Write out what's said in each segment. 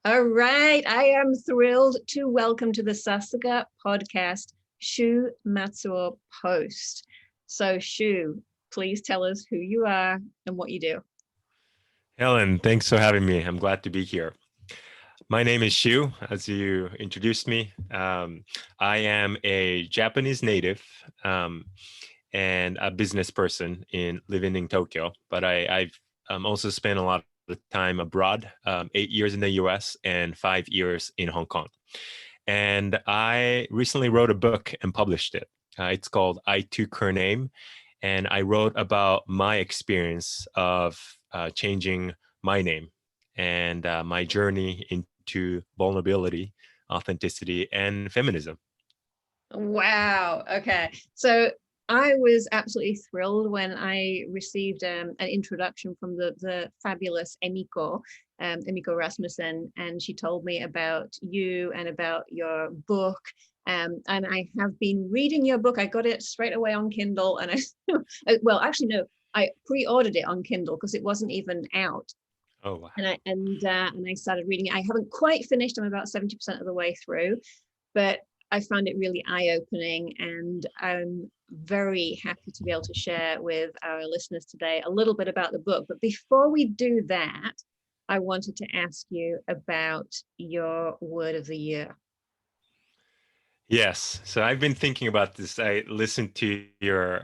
All right, I am thrilled to welcome to the Sasuga podcast, Shu Matsuo Post. So Shu, please tell us who you are and what you do. Helen, thanks for having me. I'm glad to be here. My name is Shu, as you introduced me. I am a Japanese native and a business person living in Tokyo, but I've also spent a lot of time abroad, 8 years in the US and 5 years in Hong Kong. And I recently wrote a book and published it. It's called I Took Her Name, and I wrote about my experience of changing my name and my journey into vulnerability, authenticity, and feminism. Wow. Okay. So I was absolutely thrilled when I received an introduction from the fabulous Emiko Rasmussen, and she told me about you and about your book. And I have been reading your book. I got it straight away on Kindle, and I pre-ordered it on Kindle because it wasn't even out. Oh, wow. And I started reading it. I haven't quite finished. I'm about 70% of the way through, but I found it really eye-opening, and I'm very happy to be able to share with our listeners today a little bit about the book. But before we do that, I wanted to ask you about your word of the year. Yes. So I've been thinking about this. I listened to your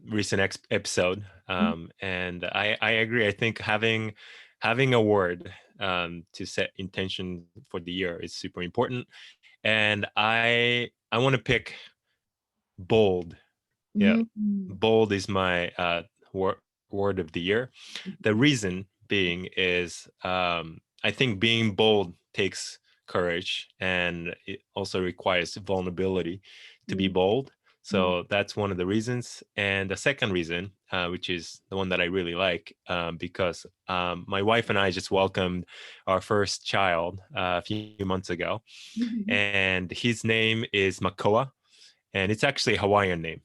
recent episode, and I agree. I think having a word to set intention for the year is super important. And I want to pick bold. Yeah, bold is my word of the year. The reason being is I think being bold takes courage, and it also requires vulnerability to be bold. So that's one of the reasons. And the second reason, which is the one that I really like, because my wife and I just welcomed our first child a few months ago, and his name is Makoa, and it's actually a Hawaiian name,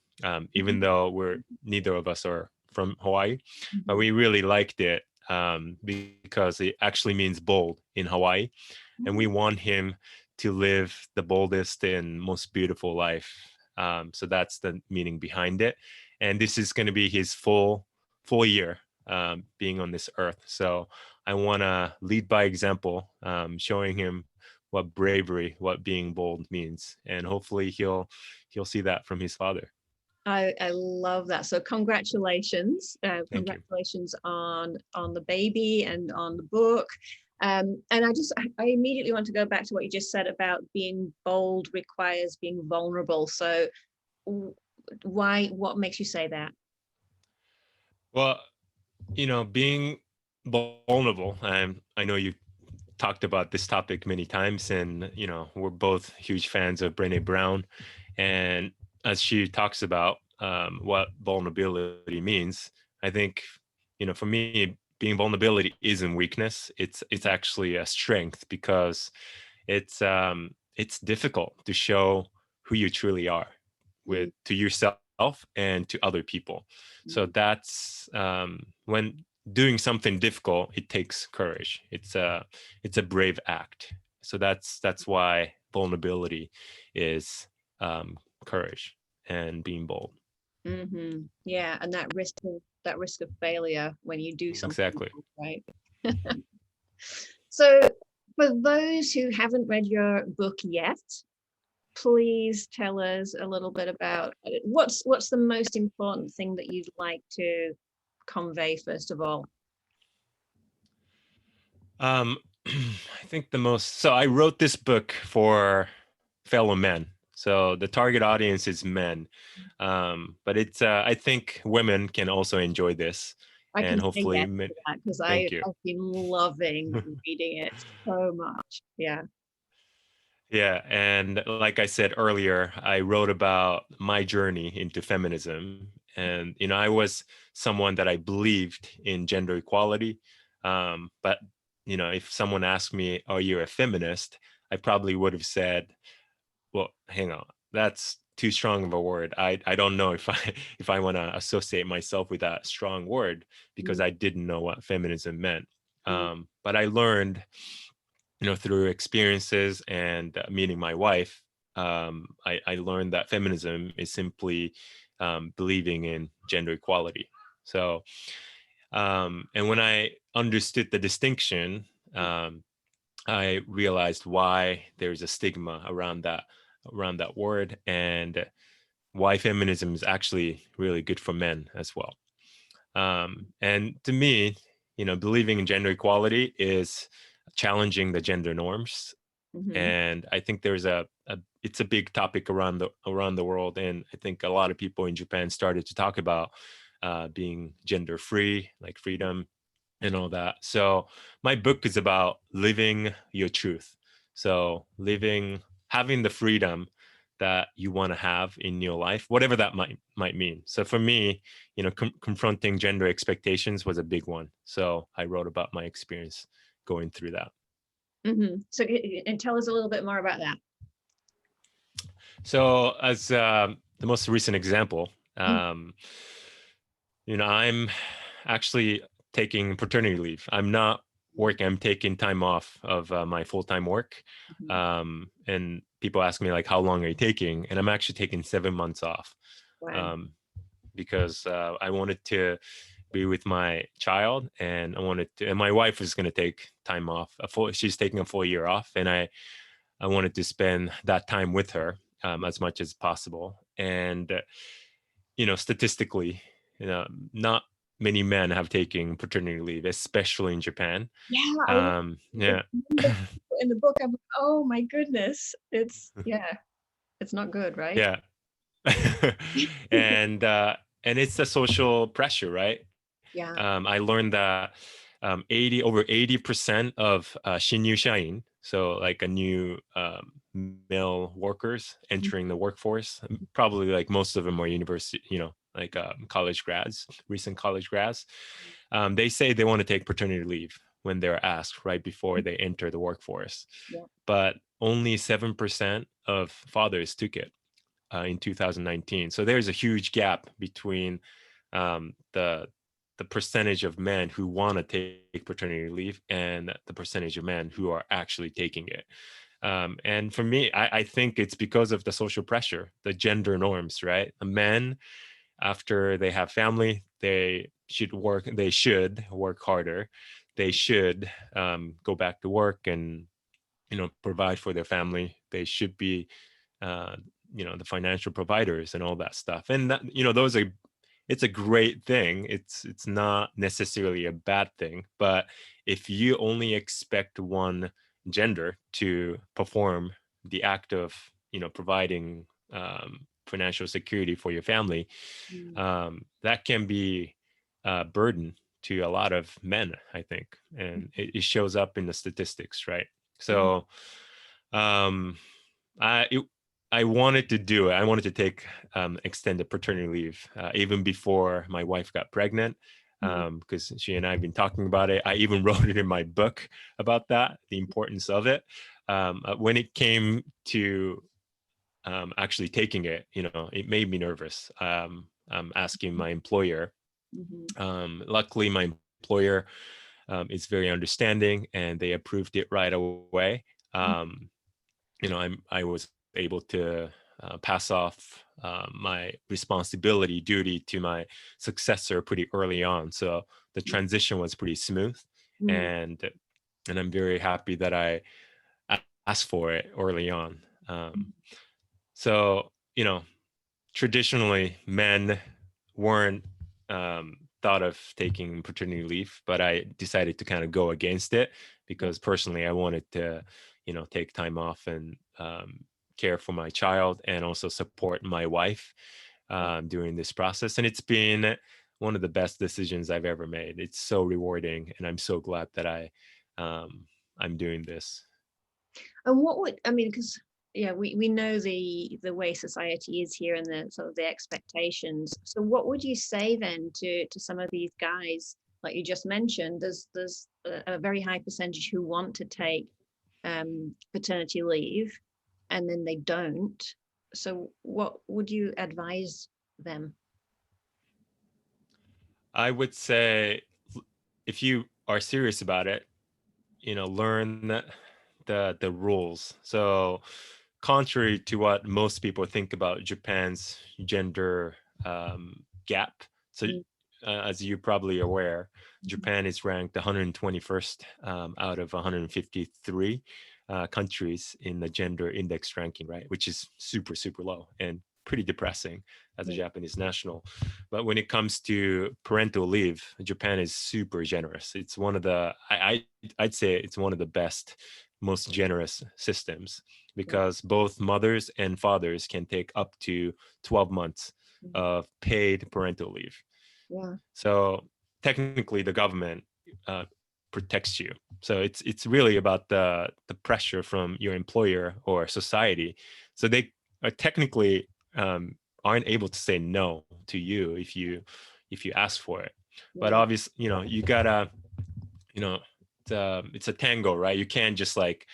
even though neither of us are from Hawaii, but we really liked it because it actually means bold in Hawaii. And we want him to live the boldest and most beautiful life. So that's the meaning behind it. And this is going to be his full year being on this earth. So I want to lead by example, showing him what bravery, what being bold means. And hopefully he'll see that from his father. I love that. So congratulations. Congratulations on the baby and on the book. And I immediately want to go back to what you just said about being bold requires being vulnerable. So what makes you say that? Well, being vulnerable, I know you've talked about this topic many times, and, we're both huge fans of Brené Brown. And as she talks about what vulnerability means, I think, for me, being vulnerability isn't weakness. It's actually a strength, because it's difficult to show who you truly are to yourself and to other people. So that's when doing something difficult, it takes courage. It's a brave act. So that's why vulnerability is courage and being bold. Yeah, and that risk of failure when you do something. Exactly. Right. So for those who haven't read your book yet, please tell us a little bit about what's the most important thing that you'd like to convey first of all. I think so I wrote this book for fellow men. So the target audience is men, but it's I think women can also enjoy this. And hopefully, because I've been loving reading it so much. Yeah, and like I said earlier, I wrote about my journey into feminism, and I was someone that I believed in gender equality, but if someone asked me, "Are you a feminist?" I probably would have said, well, hang on, that's too strong of a word. I don't know if I want to associate myself with that strong word, because I didn't know what feminism meant. But I learned through experiences and meeting my wife, I learned that feminism is simply believing in gender equality. So, and when I understood the distinction, I realized why there's a stigma around that word, and why feminism is actually really good for men as well. And to me, believing in gender equality is challenging the gender norms. Mhm. And I think there's it's a big topic around the world. And I think a lot of people in Japan started to talk about being gender free, like freedom and all that. So my book is about living your truth. So having the freedom that you want to have in your life, whatever that might mean. So for me, confronting gender expectations was a big one. So I wrote about my experience going through that. So, and tell us a little bit more about that. So as the most recent example, I'm actually taking paternity leave. I'm not working. I'm taking time off of my full-time work. And people ask me, like, how long are you taking? And I'm actually taking 7 months off. Wow. Because I wanted to be with my child, and and my wife was going to take time off. She's taking a full year off, and I wanted to spend that time with her as much as possible. And statistically, not many men have taken paternity leave, especially in Japan. Yeah. Yeah. In the book, I'm like, oh my goodness, it's not good, right? Yeah. And it's the social pressure, right? Yeah. I learned that over 80% of shinyu shain, so like a new male workers entering the workforce, probably like most of them are university, like college grads, recent college grads. They say they want to take paternity leave when they're asked right before they enter the workforce. Yeah. But only 7% of fathers took it in 2019. So there's a huge gap between the percentage of men who want to take paternity leave and the percentage of men who are actually taking it. And for me, I think it's because of the social pressure, the gender norms, right? Men, after they have family, they should work harder. They should go back to work and provide for their family. They should be the financial providers and all that stuff. And that, it's a great thing. It's not necessarily a bad thing. But if you only expect one gender to perform the act of providing financial security for your family, that can be a burden to a lot of men, I think, and it shows up in the statistics, right? So I wanted to do it. I wanted to take extended paternity leave even before my wife got pregnant, because she and I have been talking about it. I even wrote it in my book about that, the importance of it. When it came to actually taking it, it made me nervous. I'm asking my employer. Luckily, my employer is very understanding, and they approved it right away. I was able to pass off my duty to my successor pretty early on. So the transition was pretty smooth, and I'm very happy that I asked for it early on. So traditionally men weren't thought of taking paternity leave, but I decided to kind of go against it because personally I wanted to take time off and care for my child and also support my wife during this process. And it's been one of the best decisions I've ever made. It's so rewarding, and I'm so glad that I'm doing this. And what would, I mean, because we know the way society is here and the sort of the expectations. So what would you say then to some of these guys, like you just mentioned? There's a very high percentage who want to take paternity leave, and then they don't. So what would you advise them? I would say, if you are serious about it, learn the rules. So contrary to what most people think about Japan's gender gap, so as you're probably aware, Japan is ranked 121st out of 153 countries in the gender index ranking, right? Which is super, super low and pretty depressing as a Japanese national. But when it comes to parental leave, Japan is super generous. It's one of the, I'd say it's one of the best, most generous systems, because both mothers and fathers can take up to 12 months of paid parental leave. Yeah. So technically the government protects you. So it's really about the pressure from your employer or society. So they are technically aren't able to say no to you if you ask for it. But obviously, you gotta, it's a tango, right? You can't just like,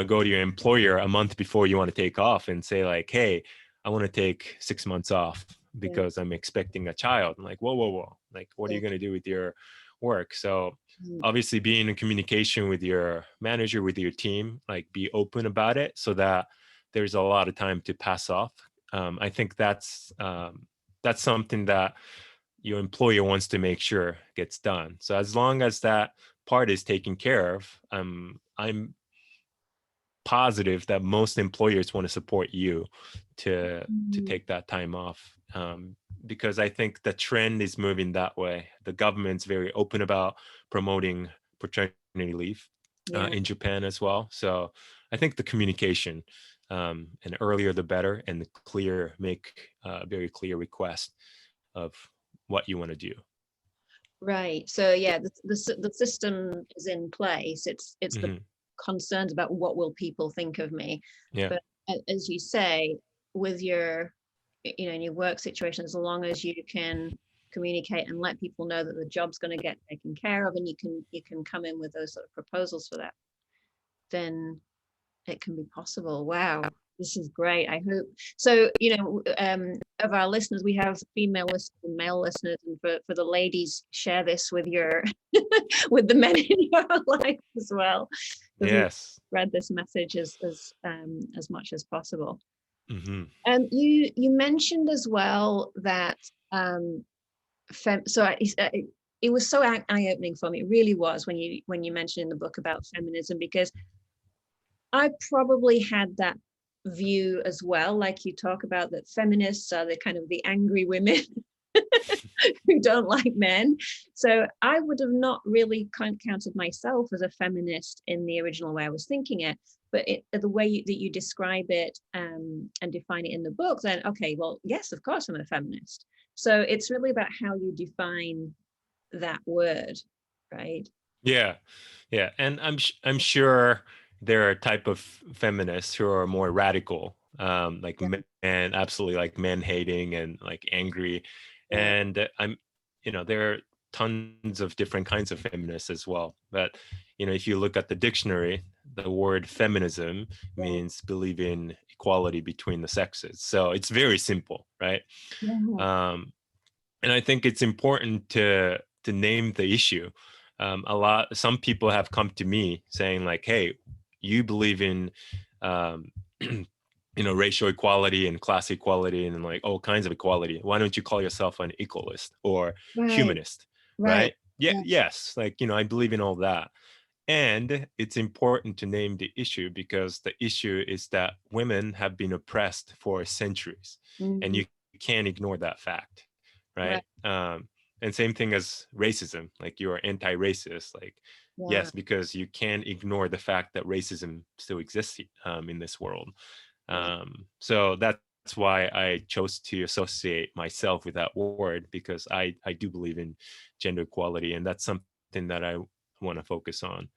go to your employer a month before you want to take off and say like, hey, I want to take 6 months off because I'm expecting a child. I'm like, whoa. Like, what are you going to do with your work? So obviously being in communication with your manager, with your team, like be open about it so that there's a lot of time to pass off. I think that's something that your employer wants to make sure gets done. So as long as that part is taken care of, I'm positive that most employers want to support you to take that time off, because I think the trend is moving that way. The government's very open about promoting paternity leave in Japan as well. So I think the communication, and earlier the better, and the make very clear request of what you want to do. Right. So yeah, the system is in place. It's the concerns about what will people think of me. Yeah. But as you say, with your, in your work situation, as long as you can communicate and let people know that the job's going to get taken care of, and you can come in with those sort of proposals for that, then it can be possible. Wow. This is great. I hope so. Of our listeners, we have female listeners and male listeners, and for the ladies, share this with your with the men in your life as well. Yes. Spread this message as much as possible. Mm-hmm. You mentioned as well that it was so eye-opening for me. It really was when you mentioned in the book about feminism, because I probably had that view as well. Like you talk about that feminists are the kind of the angry women who don't like men. So I would have not really counted myself as a feminist in the original way I was thinking it. But the way that you describe it and define it in the book, then okay, well, yes, of course I'm a feminist. So it's really about how you define that word, right? Yeah. And I'm sure there are a type of feminists who are more radical, like men, absolutely like men hating and like angry. And there are tons of different kinds of feminists as well. But, if you look at the dictionary, the word feminism means believe in equality between the sexes. So it's very simple, right? And I think it's important to name the issue. Some people have come to me saying like, hey, you believe in racial equality and class equality and like all kinds of equality. Why don't you call yourself an equalist or humanist? Right? Yeah. Yes. Like, I believe in all that. And it's important to name the issue, because the issue is that women have been oppressed for centuries, and you can't ignore that fact. Right. And same thing as racism, like you are anti-racist, like, yes, because you can't ignore the fact that racism still exists in this world. So that's why I chose to associate myself with that word, because I do believe in gender equality, and that's something that I want to focus on,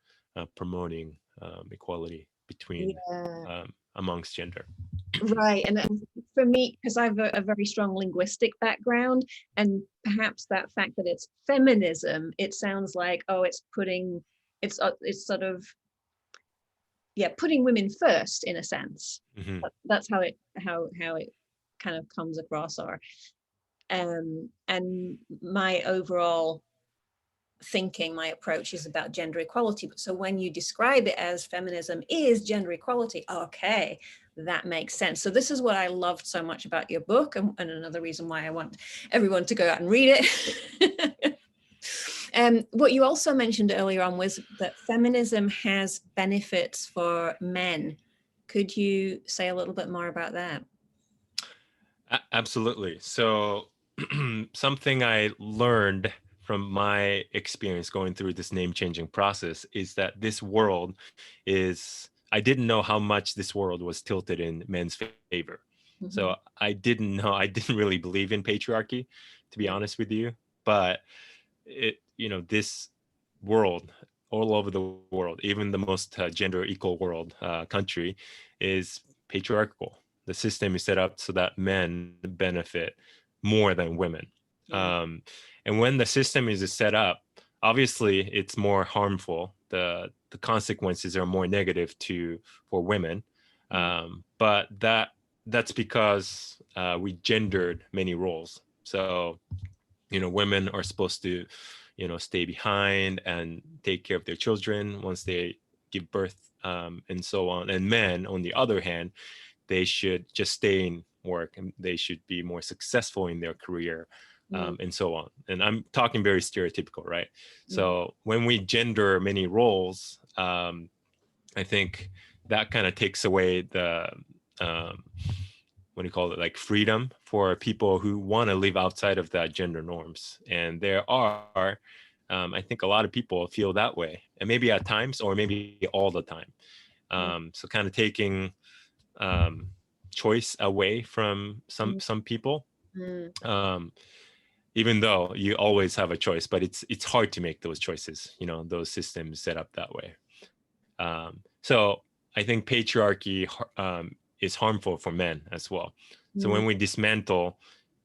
promoting equality between amongst gender. Right. And for me, because I have a very strong linguistic background, and perhaps that fact that it's feminism, it sounds like, it's sort of putting women first in a sense. That's how it kind of comes across. Or and my overall thinking, my approach is about gender equality. So when you describe it as feminism is gender equality, okay, that makes sense. So this is what I loved so much about your book, and another reason why I want everyone to go out and read it. What you also mentioned earlier on was that feminism has benefits for men. Could you say a little bit more about that? Absolutely. So something I learned from my experience going through this name-changing process is that this world is, I didn't know how much this world was tilted in men's favor. Mm-hmm. So I didn't really believe in patriarchy, to be honest with you. But this world, all over the world, even the most gender equal world country, is patriarchal. The system is set up so that men benefit more than women. Mm-hmm. And when the system is set up, obviously it's more harmful. The consequences are more negative for women. But that's because we gendered many roles. So, women are supposed to, stay behind and take care of their children once they give birth, and so on. And men, on the other hand, they should just stay in work and they should be more successful in their career, and so on. And I'm talking very stereotypical, right? So when we gender many roles, I think that kind of takes away the, like freedom for people who want to live outside of that gender norms. And there are, I think a lot of people feel that way, and maybe at times or maybe all the time. So kind of taking choice away from some people, even though you always have a choice, but it's hard to make those choices, those systems set up that way. So I think patriarchy is harmful for men as well. So when we dismantle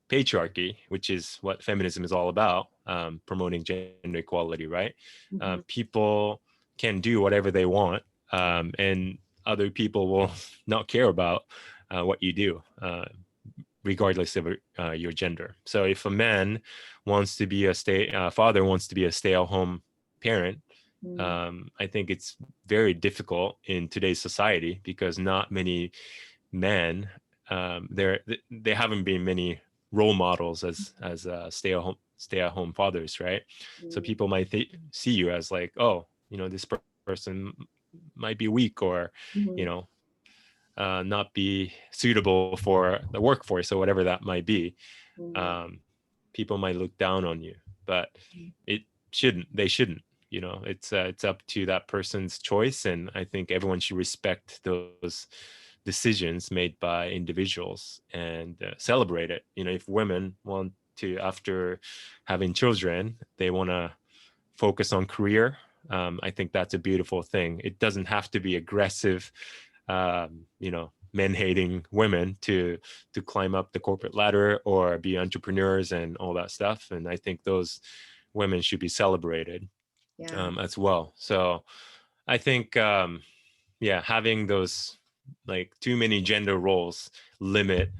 patriarchy, which is what feminism is all about, promoting gender equality, right? People can do whatever they want, and other people will not care about what you do, regardless of your gender. So if a man wants to be father wants to be a stay-at-home parent, I think it's very difficult in today's society because not many men, there haven't been many role models as stay-at-home fathers, right? So people might see you as like, oh, this person might be weak or not be suitable for the workforce or whatever that might be. People might look down on you, but they shouldn't. It's up to that person's choice, and I think everyone should respect those decisions made by individuals and celebrate it. If women want to, after having children, they want to focus on career, I think that's a beautiful thing. It doesn't have to be aggressive, men-hating women to climb up the corporate ladder or be entrepreneurs and all that stuff. And I think those women should be celebrated as well. So I think, having those like too many gender roles limit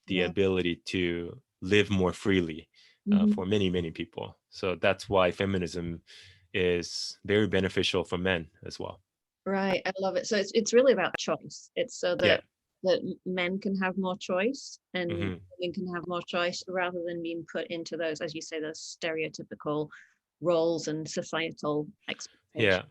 the ability to live more freely for many, many people. So that's why feminism is very beneficial for men as well. Right. I love it. So it's really about choice. It's so that men can have more choice and women can have more choice rather than being put into those, as you say, those stereotypical roles and societal expectations.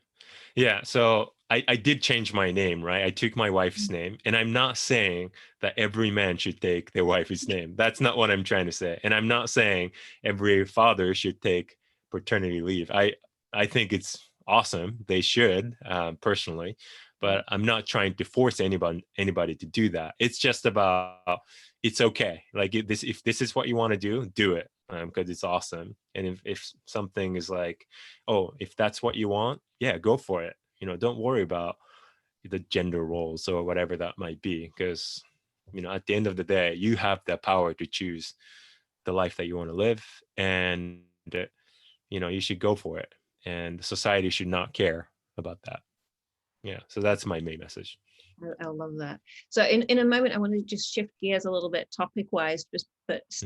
Yeah. So I did change my name, right? I took my wife's name, and I'm not saying that every man should take their wife's name. That's not what I'm trying to say. And I'm not saying every father should take paternity leave. I think it's awesome. They should, personally, but I'm not trying to force anybody to do that. It's just about, it's okay. Like if this is what you want to do it, because it's awesome. And if something is like, oh, if that's what you want, go for it. Don't worry about the gender roles or whatever that might be, because, at the end of the day, you have the power to choose the life that you want to live, and, you should go for it. And society should not care about that. So that's my main message. I love that. So in a moment, I want to just shift gears a little bit topic wise,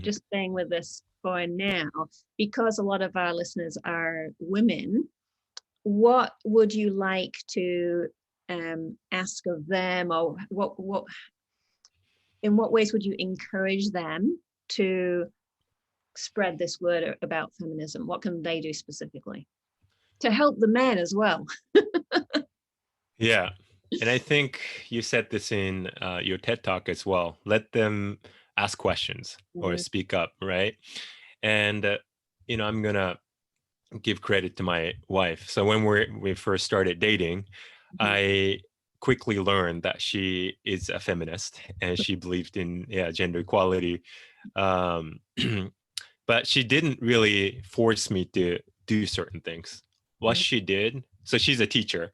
just staying with this for now, because a lot of our listeners are women, what would you like to ask of them, or in what ways would you encourage them to spread this word about feminism? What can they do specifically to help the men as well? Yeah. And I think you said this in your TED Talk as well. Let them ask questions or speak up, right? And, I'm going to give credit to my wife. So when we first started dating, I quickly learned that she is a feminist and she believed in gender equality. But she didn't really force me to do certain things. What she did, so she's a teacher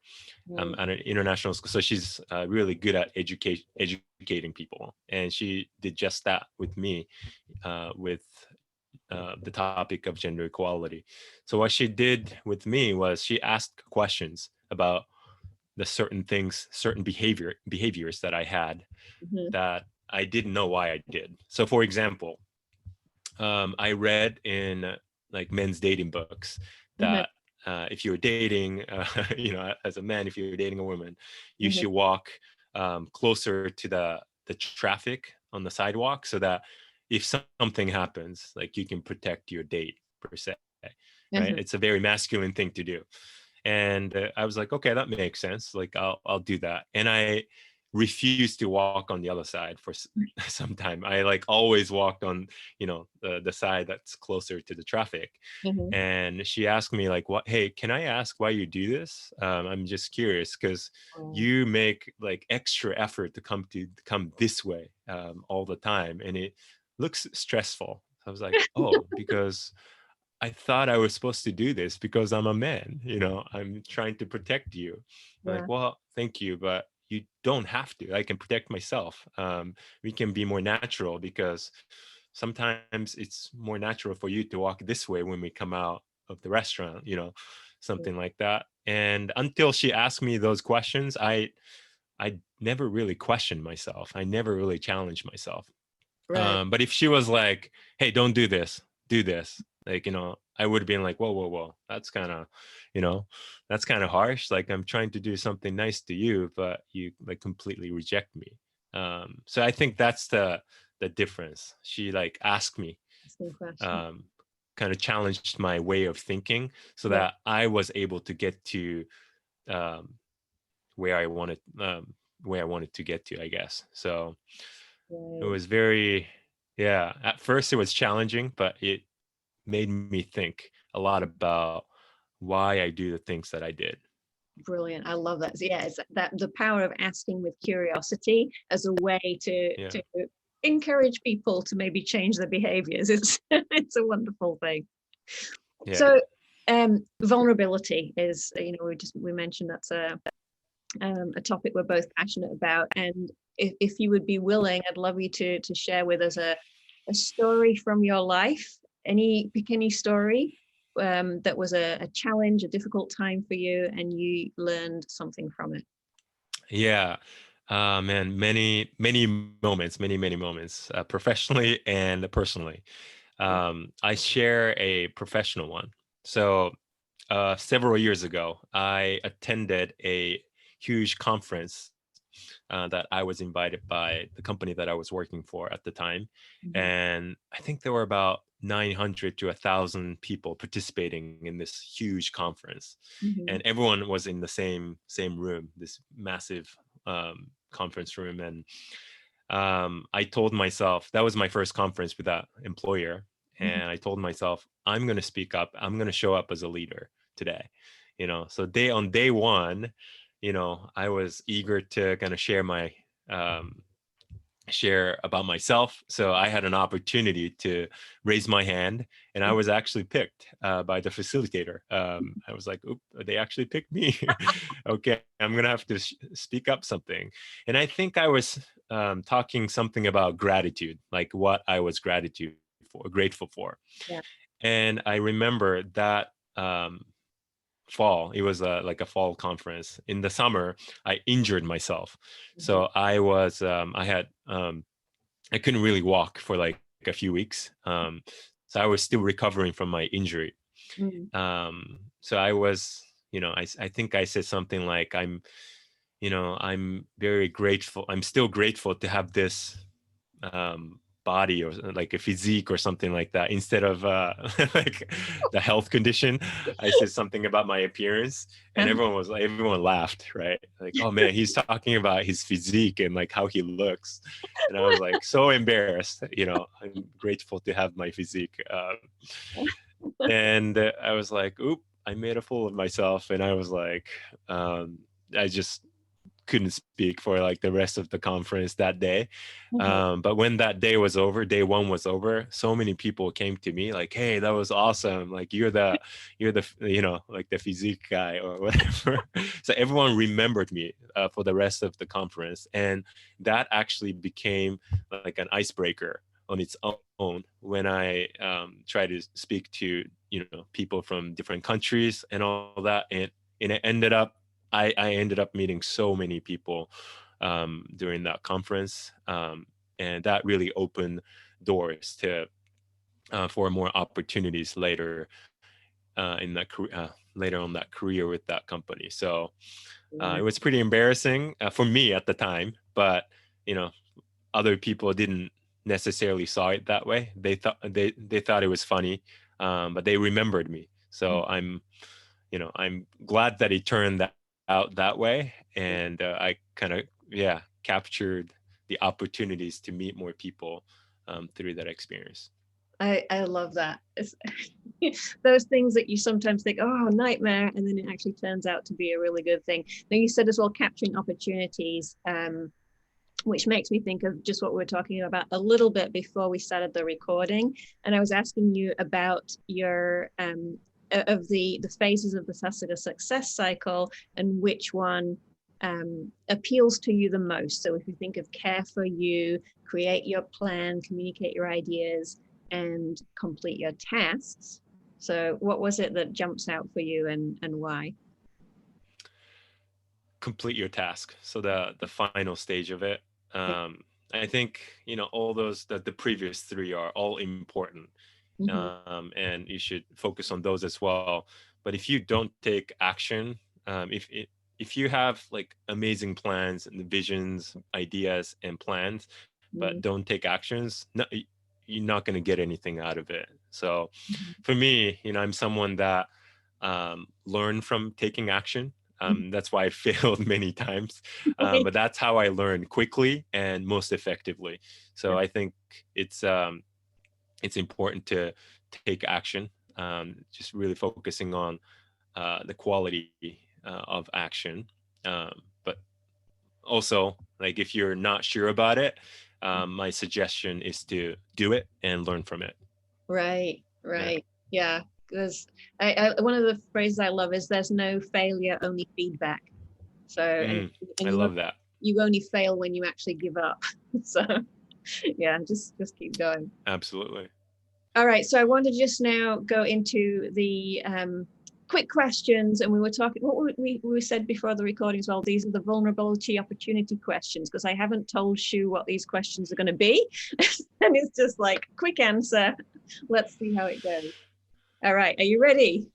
at an international school. So she's really good at educating people. And she did just that with me, with the topic of gender equality. So what she did with me was she asked questions about the certain things, certain behaviors that I had that I didn't know why I did. So for example, I read in like men's dating books that if you're dating, as a man, if you're dating a woman, you should walk closer to the traffic on the sidewalk so that if something happens, like you can protect your date per se, right? It's a very masculine thing to do. And I was like, okay, that makes sense. Like I'll do that. And I refused to walk on the other side for some time. I like always walked on, the side that's closer to the traffic. And she asked me like, hey, can I ask why you do this? I'm just curious because you make like extra effort to come this way all the time. And it looks stressful. I was like, oh, because I thought I was supposed to do this because I'm a man, I'm trying to protect you. Like, well, thank you, but you don't have to. I can protect myself. We can be more natural because sometimes it's more natural for you to walk this way when we come out of the restaurant, something like that. And until she asked me those questions, I never really questioned myself. I never really challenged myself. But if she was like, hey, don't do this, do this, like, I would have been like, whoa, that's kind of harsh. Like I'm trying to do something nice to you, but you like completely reject me. So I think that's the difference. She like asked me, kind of challenged my way of thinking so that I was able to get to where I wanted to get to, I guess. So it was very, at first it was challenging, but it made me think a lot about why I do the things that I did. Brilliant. I love that. Yeah, it's that the power of asking with curiosity as a way to encourage people to maybe change their behaviors. It's a wonderful thing. Yeah. So vulnerability is, we mentioned that's a topic we're both passionate about. And if you would be willing, I'd love you to share with us a story from your life. Pick any story that was a challenge, a difficult time for you, and you learned something from it. Yeah, man, many moments, professionally and personally. I share a professional one. So several years ago, I attended a huge conference that I was invited by the company that I was working for at the time. And I think there were about 900 to 1,000 people participating in this huge conference. And everyone was in the same room, this massive conference room. And I told myself, that was my first conference with that employer. And I told myself, I'm going to speak up. I'm going to show up as a leader today. So on day one, I was eager to kind of share about myself. So I had an opportunity to raise my hand, and I was actually picked by the facilitator. I was like, oop, they actually picked me. Okay, I'm going to have to speak up something. And I think I was talking something about gratitude, like what I was grateful for. Yeah. And I remember that fall, it was like a fall conference. In the summer, I injured myself. So I was, I couldn't really walk for like a few weeks. So I was still recovering from my injury. So I was, I think I said something like, I'm very grateful. I'm still grateful to have this body, or like a physique or something like that, instead of like the health condition. I said something about my appearance, and everyone laughed, right? Like, oh man, he's talking about his physique and like how he looks. And I was like so embarrassed. I'm grateful to have my physique. And I was like, oop, I made a fool of myself. And I was like, I just couldn't speak for like the rest of the conference that day. But when that day was over, day one was over, so many people came to me like, hey, that was awesome. Like you're the like the physique guy or whatever. So everyone remembered me for the rest of the conference. And that actually became like an icebreaker on its own when I try to speak to, people from different countries and all that. And it ended up, I ended up meeting so many people during that conference, and that really opened doors to for more opportunities later in that later on that career with that company. So it was pretty embarrassing for me at the time, but other people didn't necessarily saw it that way. They thought it was funny, but they remembered me. So I'm glad that it turned out that way, and I kind of captured the opportunities to meet more people through that experience. I love that. It's those things that you sometimes think, oh, nightmare, and then it actually turns out to be a really good thing. Now you said as well, capturing opportunities, which makes me think of just what we were talking about a little bit before we started the recording. And I was asking you about your of the phases of the Sasuga success cycle, and which one appeals to you the most. So if you think of care for you, create your plan, communicate your ideas, and complete your tasks. So what was it that jumps out for you, and why? Complete your task. So the final stage of it. I think, all those, the previous three are all important. And you should focus on those as well. But if you don't take action, if you have like amazing plans and visions, ideas and plans, but don't take actions, you're not going to get anything out of it. So for me, I'm someone that learned from taking action. That's why I failed many times, but that's how I learn quickly and most effectively. So I think it's important to take action, just really focusing on the quality of action. But also, like, if you're not sure about it, my suggestion is to do it and learn from it. Right. Yeah. Because one of the phrases I love is, there's no failure, only feedback. So and I love that. You only fail when you actually give up. So yeah, just keep going. Absolutely. All right. So I want to just now go into the quick questions. And we were talking, what we said before the recording as well, these are the vulnerability opportunity questions, because I haven't told Shu what these questions are going to be. And it's just like, quick answer. Let's see how it goes. All right. Are you ready?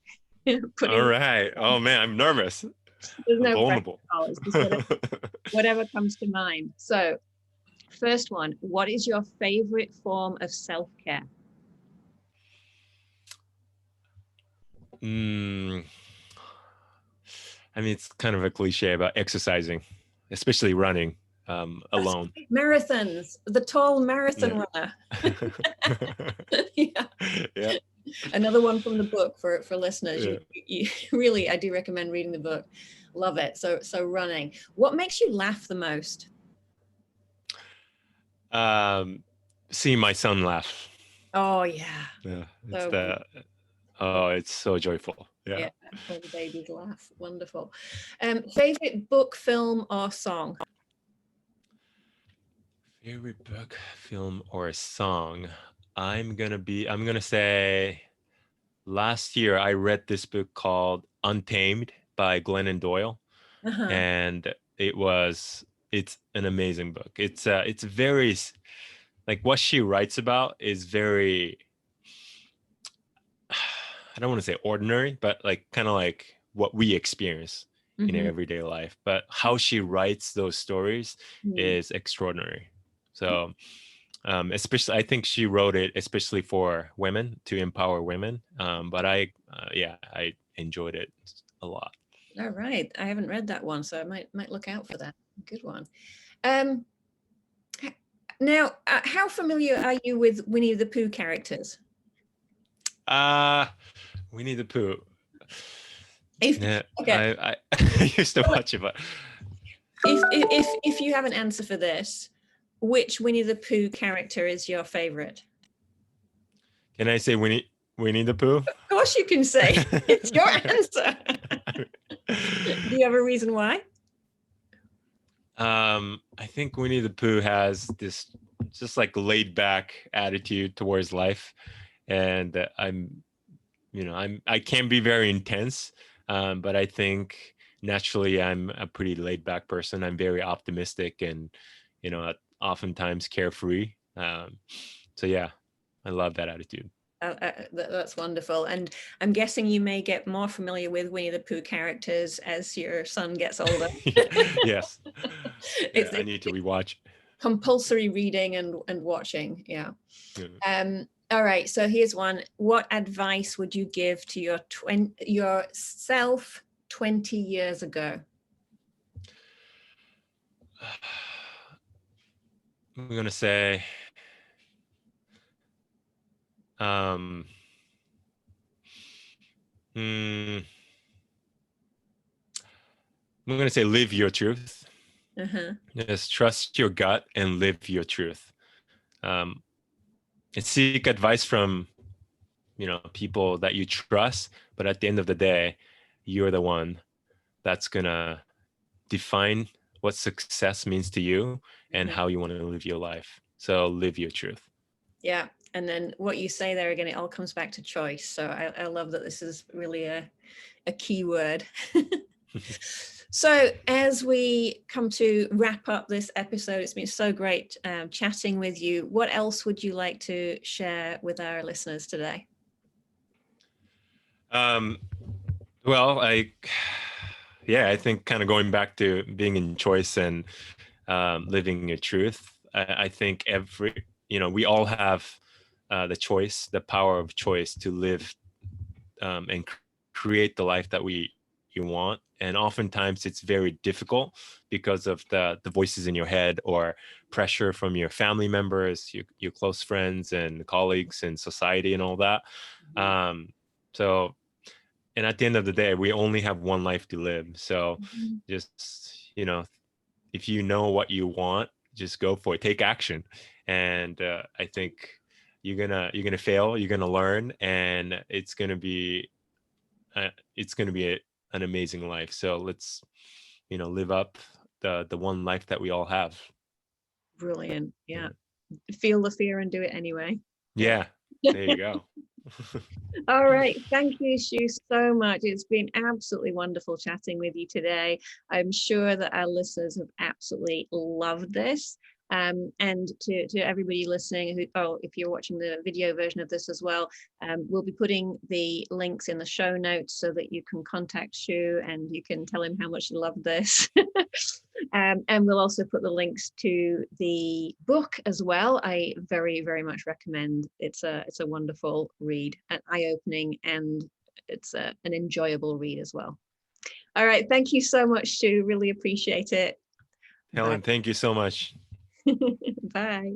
All right. Oh man, I'm nervous. There's no vulnerable. It's just whatever comes to mind. So first one, what is your favorite form of self-care? I mean, it's kind of a cliche about exercising, especially running alone. Marathons, the tall marathon runner. Yeah. Another one from the book for listeners. You really, I do recommend reading the book. Love it. So running. What makes you laugh the most? Seeing my son laugh. Oh yeah. Yeah. It's so joyful. Yeah. All the babies laugh. Wonderful. Favorite book, film, or song? Favorite book, film, or song? I'm gonna say last year I read this book called Untamed by Glennon Doyle. And it's an amazing book. It's very, like, what she writes about is very I don't want to say ordinary, but like kind of like what we experience in Mhm. everyday life. But how she writes those stories is extraordinary. So especially, I think she wrote it especially for women, to empower women. But I enjoyed it a lot. All right, I haven't read that one, so I might look out for that. Good one. Now, how familiar are you with Winnie the Pooh characters? Winnie the Pooh. Okay. I used to watch it, but if you have an answer for this, which Winnie the Pooh character is your favorite? Can I say Winnie the Pooh? Of course you can say. It's your answer. Do you have a reason why? I think Winnie the Pooh has this just like laid back attitude towards life, and I can be very intense, but I think naturally I'm a pretty laid back person. I'm very optimistic and oftentimes carefree. So yeah, I love that attitude. That's wonderful. And I'm guessing you may get more familiar with Winnie the Pooh characters as your son gets older. Yes. I need to rewatch. Compulsory reading and watching. Yeah. All right. So here's one. What advice would you give to yourself 20 years ago? I'm going to say, I'm going to say live your truth. Just trust your gut and live your truth. And seek advice from, people that you trust. But at the end of the day, you're the one that's going to define what success means to you and how you want to live your life. So live your truth. Yeah. And then what you say there again, it all comes back to choice. So I love that this is really a key word. So as we come to wrap up this episode, it's been so great chatting with you. What else would you like to share with our listeners today? Well, I think kind of going back to being in choice and living your truth. I think we all have the choice, the power of choice to live and create the life that you want. And oftentimes it's very difficult because of the voices in your head or pressure from your family members, your close friends and colleagues and society and all that. And at the end of the day, we only have one life to live. So just, if you know what you want, just go for it, take action. And I think you're gonna fail, you're gonna learn, and it's gonna be an amazing life. So let's live up the one life that we all have. Brilliant. Yeah. Feel the fear and do it anyway. Yeah. There you go. All right. Thank you, Shu, so much. It's been absolutely wonderful chatting with you today. I'm sure that our listeners have absolutely loved this. And to everybody listening, if you're watching the video version of this as well, we'll be putting the links in the show notes so that you can contact Shu and you can tell him how much you love this. And we'll also put the links to the book as well. I very, very much recommend. It's a wonderful read, an eye-opening, and it's an enjoyable read as well. All right. Thank you so much, Shu. Really appreciate it. Helen, thank you so much. Bye.